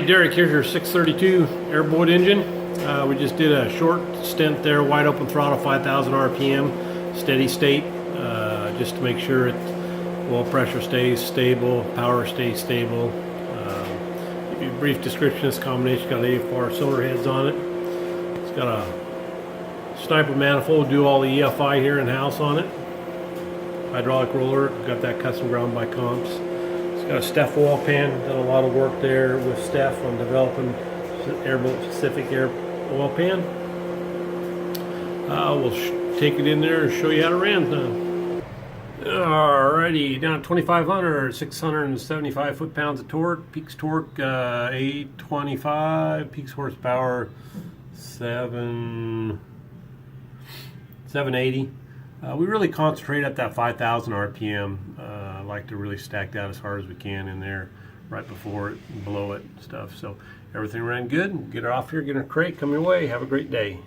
Derek, here's your 632 airboat engine. We just did a short stint there, wide open throttle, 5,000 RPM, steady state, just to make sure oil pressure stays stable, power stays stable. Give you a brief description of this combination. Got 84 cylinder heads on it. It's got a sniper manifold, do all the EFI here in house on it. Hydraulic roller, got that custom ground by Comps. It's got a Steph oil pan, done a lot of work there with Steph on developing airboat specific oil pan. We'll take it in there and show you how it runs now. Alrighty, down at 2,500, 675 foot-pounds of torque, peaks torque 825, peaks horsepower 780. We really concentrate at that 5,000 RPM. Like to really stack that as hard as we can in there, right before it, below it, and stuff. So everything ran good. Get it off here, get in a crate, come your way. Have a great day.